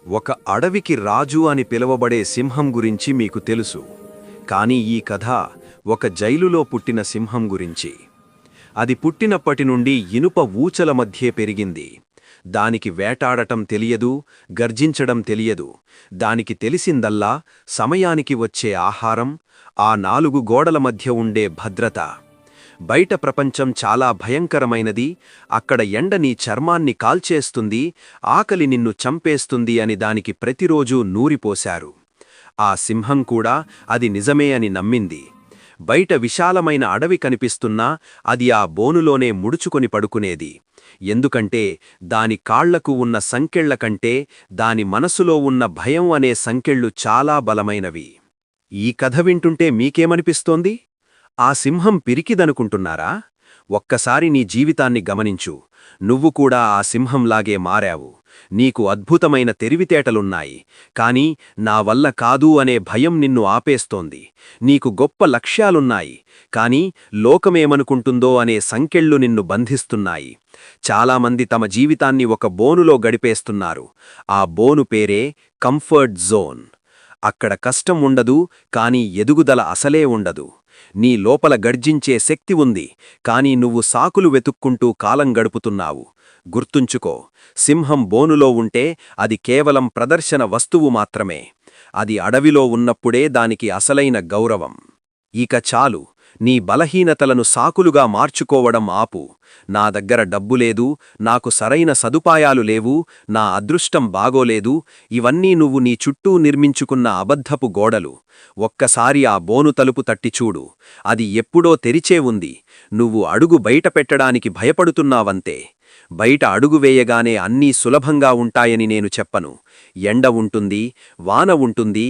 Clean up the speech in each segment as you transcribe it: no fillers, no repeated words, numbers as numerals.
ఒక అడవికి రాజు అని పిలువబడే సింహం గురించి మీకు తెలుసు. కానీ ఈ కథ ఒక జైలులో పుట్టిన సింహం గురించి. అది పుట్టినప్పటి నుండి ఇనుప ఊచల మధ్యే పెరిగింది. దానికి వేటాడటం తెలియదు, గర్జించడం తెలియదు. దానికి తెలిసిందల్లా సమయానికి వచ్చే ఆహారం, ఆ 4 గోడల మధ్య ఉండే భద్రత. బయట ప్రపంచం చాలా భయంకరమైనది, అక్కడ ఎండ నీ చర్మాన్ని కాల్చేస్తుంది, ఆకలి నిన్ను చంపేస్తుంది అని దానికి ప్రతిరోజూ నూరిపోశారు. ఆ సింహం కూడా అది నిజమే అని నమ్మింది. బయట విశాలమైన అడవి కనిపిస్తున్నా అది ఆ బోనులోనే ముడుచుకొని పడుకునేది. ఎందుకంటే దాని కాళ్లకు ఉన్న సంకెళ్ల కంటే దాని మనసులో ఉన్న భయం అనే సంకెళ్ళు చాలా బలమైనవి. ఈ కథ వింటుంటే మీకేమనిపిస్తోంది? ఆ సింహం పిరికిదనుకుంటున్నారా? ఒక్కసారి నీ జీవితాన్ని గమనించు. నువ్వు కూడా ఆ సింహంలాగే మారావు. నీకు అద్భుతమైన తెలివితేటలున్నాయి, కానీ నా వల్ల కాదు అనే భయం నిన్ను ఆపేస్తోంది. నీకు గొప్ప లక్ష్యాలున్నాయి, కానీ లోకమేమనుకుంటుందో అనే సంకెళ్ళు నిన్ను బంధిస్తున్నాయి. చాలామంది తమ జీవితాన్ని ఒక బోనులో గడిపేస్తున్నారు. ఆ బోను పేరే కంఫర్ట్ జోన్. అక్కడ కష్టం ఉండదు, కానీ ఎదుగుదల అసలే ఉండదు. నీ లోపల గర్జించే శక్తి ఉంది, కానీ నువ్వు సాకులు వెతుక్కుంటూ కాలం గడుపుతున్నావు. గుర్తుంచుకో, సింహం బోనులో ఉంటే అది కేవలం ప్రదర్శన వస్తువు మాత్రమే. అది అడవిలో ఉన్నప్పుడే దానికి అసలైన గౌరవం. ఇక చాలు, నీ బలహీనతలను సాకులుగా మార్చుకోవడం ఆపు. నా దగ్గర డబ్బులేదు, నాకు సరైన సదుపాయాలు లేవు, నా అదృష్టం బాగోలేదు, ఇవన్నీ నువ్వు నీ చుట్టూ నిర్మించుకున్న అబద్ధపు గోడలు. ఒక్కసారి ఆ బోను తలుపు తట్టిచూడు, అది ఎప్పుడో తెరిచే ఉంది. నువ్వు అడుగు బయట పెట్టడానికి భయపడుతున్నావంతే. బయట అడుగు వేయగానే అన్నీ సులభంగా ఉంటాయని నేను చెప్పను. ఎండ ఉంటుంది, వాన ఉంటుంది,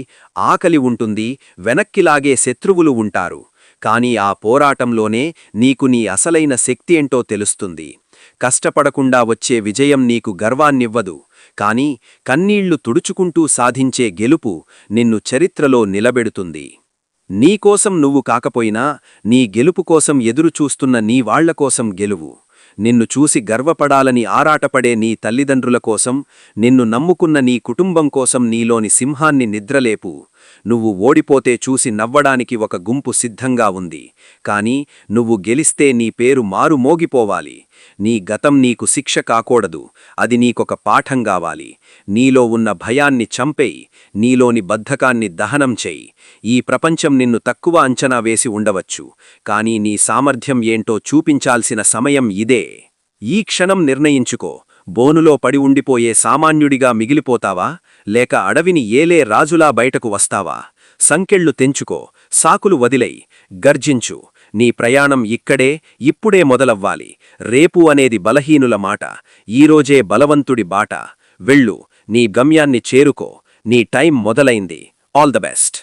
ఆకలి ఉంటుంది, వెనక్కిలాగే శత్రువులు ఉంటారు. కానీ ఆ పోరాటంలోనే నీకు నీ అసలైన శక్తి ఏంటో తెలుస్తుంది. కష్టపడకుండా వచ్చే విజయం నీకు గర్వాన్నివ్వదు, కానీ కన్నీళ్లు తుడుచుకుంటూ సాధించే గెలుపు నిన్ను చరిత్రలో నిలబెడుతుంది. నీకోసం నువ్వు కాకపోయినా నీ గెలుపు కోసం ఎదురుచూస్తున్న నీ వాళ్లకోసం గెలువు. నిన్ను చూసి గర్వపడాలని ఆరాటపడే నీ తల్లిదండ్రుల కోసం, నిన్ను నమ్ముకున్న నీ కుటుంబం కోసం నీలోని సింహాన్ని నిద్రలేపు. నువ్వు ఓడిపోతే చూసి నవ్వడానికి ఒక గుంపు సిద్ధంగా ఉంది, కానీ నువ్వు గెలిస్తే నీ పేరు మారు మోగిపోవాలి. నీ గతం నీకు శిక్ష కాకూడదు, అది నీకొక పాఠం కావాలి. నీలో ఉన్న భయాన్ని చంపేయి, నీలోని బద్ధకాన్ని దహనం చెయ్యి. ఈ ప్రపంచం నిన్ను తక్కువ అంచనా వేసి ఉండవచ్చు, కానీ నీ సామర్థ్యం ఏంటో చూపించాల్సిన సమయం ఇదే. ఈ క్షణం నిర్ణయించుకో, బోనులో పడి ఉండిపోయే సామాన్యుడిగా మిగిలిపోతావా, లేక అడవిని ఏలే రాజులా బయటకు వస్తావా? సంకెళ్ళు తెంచుకో, సాకులు వదిలేయ్, గర్జించు. నీ ప్రయాణం ఇక్కడే, ఇప్పుడే మొదలవ్వాలి. రేపు అనేది బలహీనుల మాట, ఈరోజే బలవంతుడి బాట. వెళ్ళు, నీ గమ్యాన్ని చేరుకో. నీ టైం మొదలైంది. All the best.